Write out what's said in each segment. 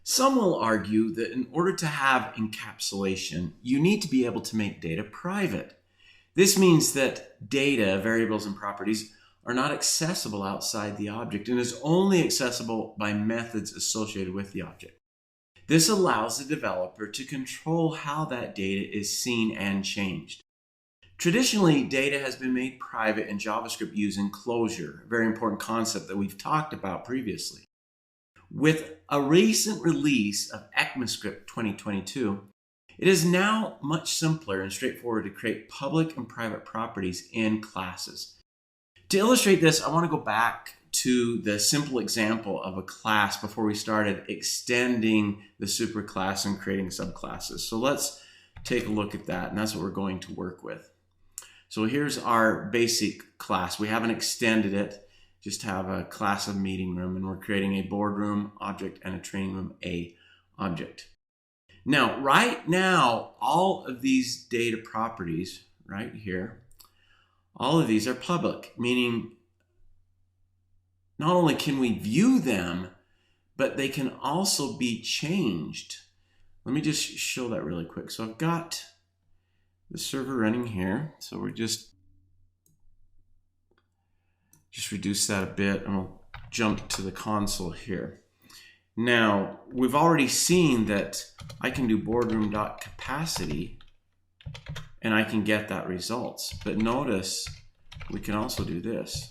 Some will argue that in order to have encapsulation, you need to be able to make data private. This means that data, variables, and properties are not accessible outside the object and is only accessible by methods associated with the object. This allows the developer to control how that data is seen and changed. Traditionally, data has been made private in JavaScript using closure, a very important concept that we've talked about previously. With a recent release of ECMAScript 2022, it is now much simpler and straightforward to create public and private properties in classes. To illustrate this, I want to go back to the simple example of a class before we started extending the superclass and creating subclasses. So let's take a look at that, and that's what we're going to work with. So here's our basic class. We haven't extended it, just have a class of meeting room, and we're creating a boardroom object and a training room A object. Now, right now, all of these data properties right here, all of these are public, meaning not only can we view them, but they can also be changed. Let me just show that really quick. So I've got the server running here. So we're just reduce that a bit, and we'll jump to the console here. Now, we've already seen that I can do boardroom.capacity and I can get that results. But notice we can also do this.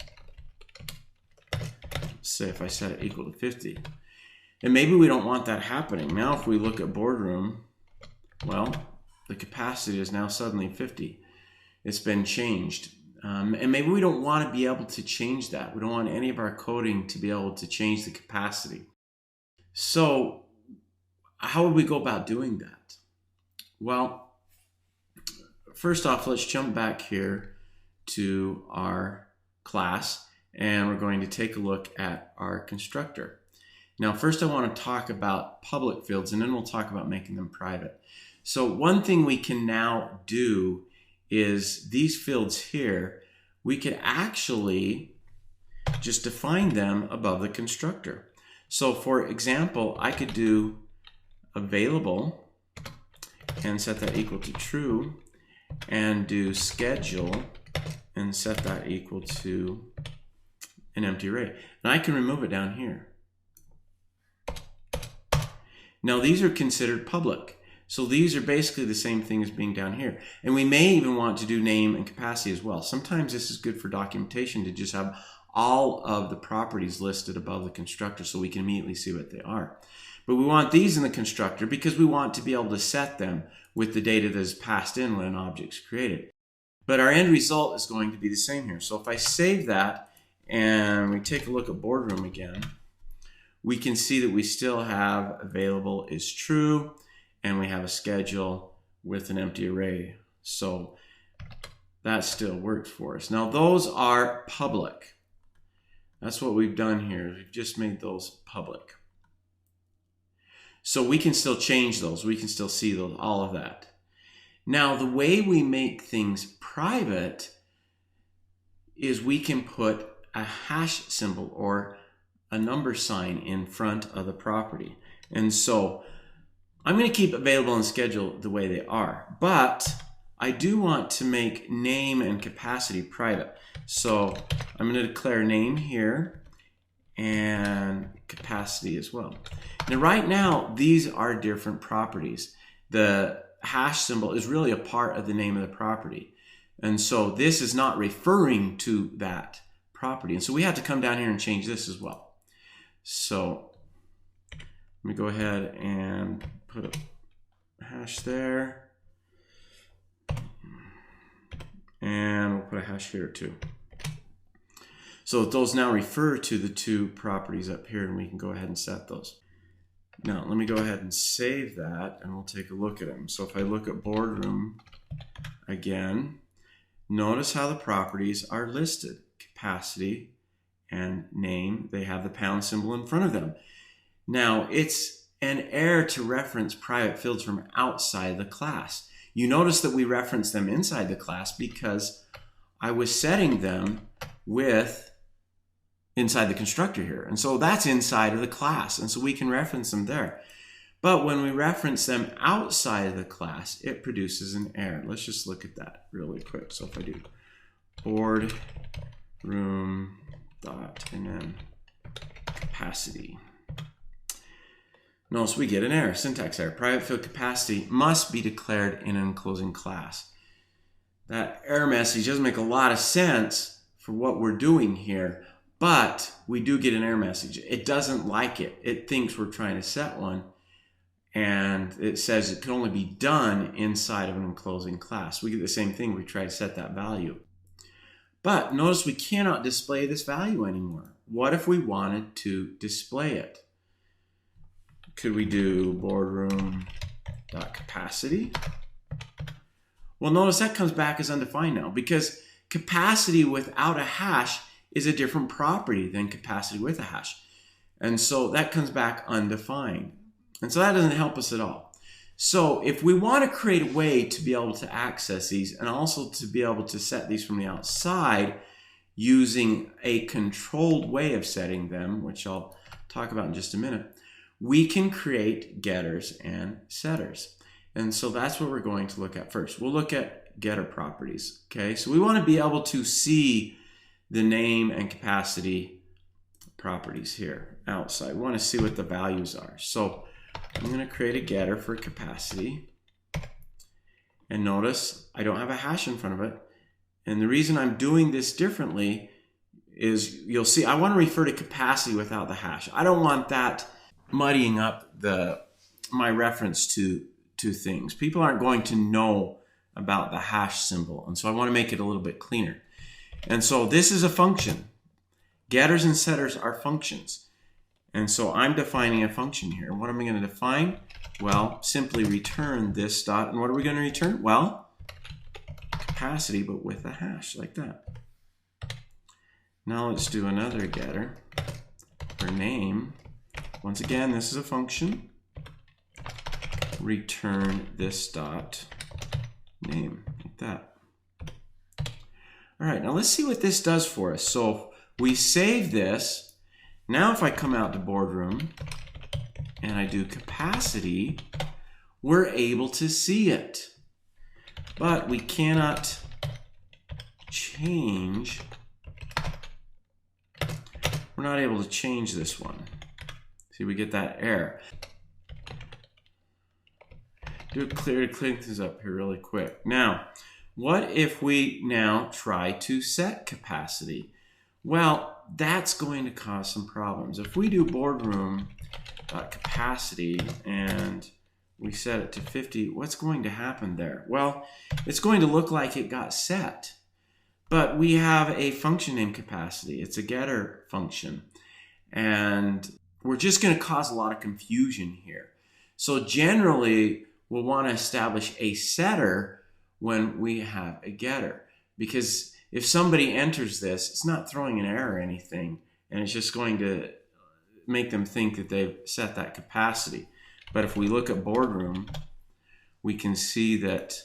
Say if I set it equal to 50. And maybe we don't want that happening. Now if we look at boardroom, well, the capacity is now suddenly 50. It's been changed. And maybe we don't want to be able to change that. We don't want any of our coding to be able to change the capacity. So how would we go about doing that? Well, first off, let's jump back here to our class, and we're going to take a look at our constructor. Now, first I want to talk about public fields, and then we'll talk about making them private. So one thing we can now do is these fields here, we could actually just define them above the constructor. So for example, I could do available and set that equal to true, and do schedule and set that equal to an empty array. And I can remove it down here. Now these are considered public. So these are basically the same thing as being down here. And we may even want to do name and capacity as well. Sometimes this is good for documentation to just have all of the properties listed above the constructor so we can immediately see what they are. But we want these in the constructor because we want to be able to set them with the data that is passed in when an object's created. But our end result is going to be the same here. So if I save that and we take a look at boardroom again, we can see that we still have available is true, and we have a schedule with an empty array. So that still works for us. Now those are public. That's what we've done here. We've just made those public. So we can still change those. We can still see those, all of that. Now the way we make things private is we can put a hash symbol or a number sign in front of the property. And so I'm going to keep available and schedule the way they are, but I do want to make name and capacity private. So I'm going to declare name here and capacity as well. Now right now, these are different properties. The hash symbol is really a part of the name of the property. And so this is not referring to that property. And so we have to come down here and change this as well. So let me go ahead and put a hash there. And we'll put a hash here too. So those now refer to the two properties up here, and we can go ahead and set those. Now let me go ahead and save that, and we'll take a look at them. So if I look at boardroom again, notice how the properties are listed. Capacity and name, they have the pound symbol in front of them. Now it's an error to reference private fields from outside the class. You notice that we reference them inside the class because I was setting them with inside the constructor here. And so that's inside of the class. And so we can reference them there. But when we reference them outside of the class, it produces an error. Let's just look at that really quick. So if I do boardroom dot and then capacity, notice we get an error, syntax error. Private field capacity must be declared in an enclosing class. That error message doesn't make a lot of sense for what we're doing here, but we do get an error message. It doesn't like it. It thinks we're trying to set one, and it says it can only be done inside of an enclosing class. We get the same thing. We try to set that value. But notice we cannot display this value anymore. What if we wanted to display it? Could we do boardroom.capacity? Well, notice that comes back as undefined now, because capacity without a hash is a different property than capacity with a hash. And so that comes back undefined. And so that doesn't help us at all. So if we want to create a way to be able to access these and also to be able to set these from the outside using a controlled way of setting them, which I'll talk about in just a minute, we can create getters and setters. And so that's what we're going to look at first. We'll look at getter properties. Okay, so we want to be able to see the name and capacity properties here outside. We want to see what the values are. So I'm going to create a getter for capacity. And notice I don't have a hash in front of it. And the reason I'm doing this differently is you'll see I want to refer to capacity without the hash. I don't want that muddying up my reference to things. People aren't going to know about the hash symbol. And so I want to make it a little bit cleaner. And so this is a function. Getters and setters are functions. And so I'm defining a function here. What am I going to define? Well, simply return this dot. And what are we going to return? Well, capacity, but with a hash like that. Now let's do another getter for name. Once again, this is a function. Return this dot name like that. All right, now let's see what this does for us. So we save this. Now if I come out to boardroom and I do capacity, we're able to see it. But we cannot change. We're not able to change this one. See, we get that error. Do it clear to clean things up here really quick. Now, what if we now try to set capacity? Well, that's going to cause some problems. If we do boardroom.capacity and we set it to 50, what's going to happen there? Well, it's going to look like it got set. But we have a function named capacity. It's a getter function. And we're just going to cause a lot of confusion here. So generally, we'll want to establish a setter when we have a getter. Because if somebody enters this, it's not throwing an error or anything, and it's just going to make them think that they've set that capacity. But if we look at boardroom, we can see that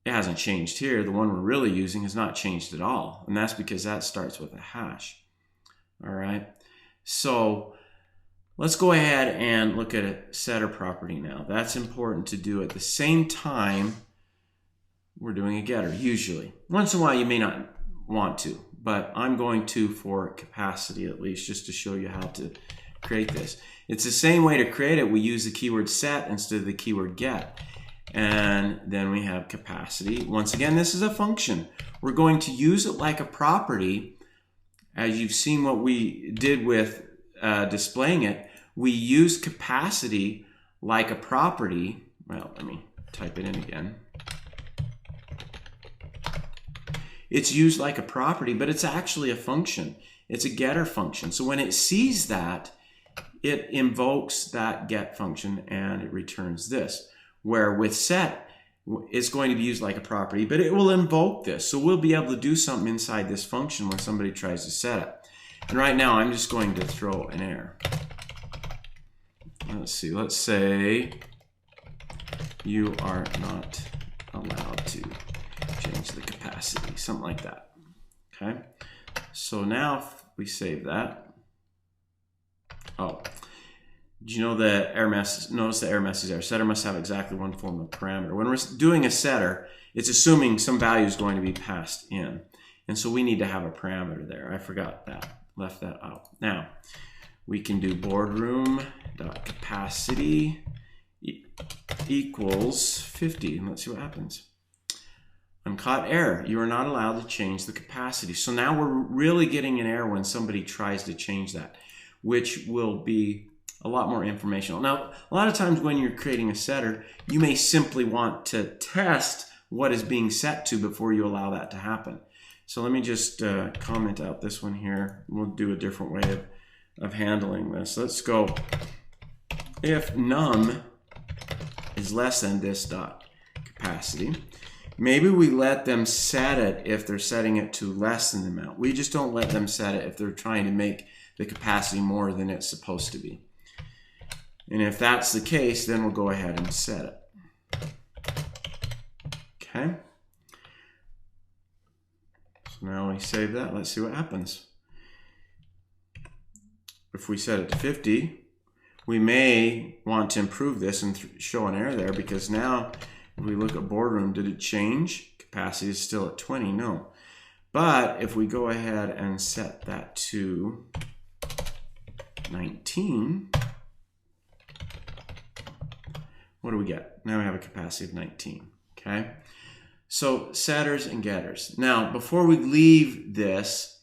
it hasn't changed here. The one we're really using has not changed at all, and that's because that starts with a hash. All right, so let's go ahead and look at a setter property now. That's important to do at the same time we're doing a getter, usually. Once in a while you may not want to, but I'm going to for capacity at least, just to show you how to create this. It's the same way to create it. We use the keyword set instead of the keyword get. And then we have capacity. Once again, this is a function. We're going to use it like a property. As you've seen what we did with displaying it, we use capacity like a property. Well, let me type it in again. It's used like a property, but it's actually a function. It's a getter function. So when it sees that, it invokes that get function and it returns this. Where with set, it's going to be used like a property, but it will invoke this. So we'll be able to do something inside this function when somebody tries to set it. And right now, I'm just going to throw an error. Let's see. Let's say you are not allowed to change the capacity, something like that. Okay. So now we save that. Oh, do you know the error message? Notice the error message there. Setter must have exactly one form of parameter. When we're doing a setter, it's assuming some value is going to be passed in. And so we need to have a parameter there. I forgot that, left that out. Now, we can do boardroom.capacity equals 50. And let's see what happens. Uncaught error. You are not allowed to change the capacity. So now we're really getting an error when somebody tries to change that, which will be a lot more informational. Now, a lot of times when you're creating a setter, you may simply want to test what is being set to before you allow that to happen. So let me just comment out this one here. We'll do a different way of handling this. Let's go, if num is less than this dot capacity, maybe we let them set it if they're setting it to less than the amount. We just don't let them set it if they're trying to make the capacity more than it's supposed to be. And if that's the case, then we'll go ahead and set it. Okay. So now we save that. Let's see what happens. If we set it to 50, we may want to improve this and show an error there, because now if we look at boardroom, did it change? Capacity is still at 20, no. But if we go ahead and set that to 19, what do we get? Now we have a capacity of 19, okay? So setters and getters. Now, before we leave this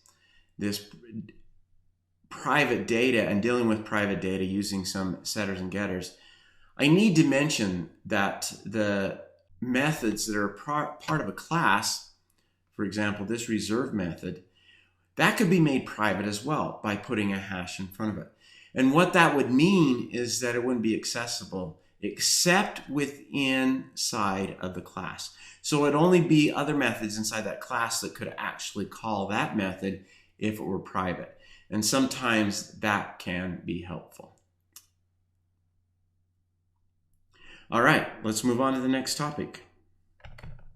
private data and dealing with private data using some setters and getters, I need to mention that the methods that are part of a class, for example, this reserve method, that could be made private as well by putting a hash in front of it. And what that would mean is that it wouldn't be accessible except within inside of the class. So it'd only be other methods inside that class that could actually call that method if it were private. And sometimes that can be helpful. All right, let's move on to the next topic.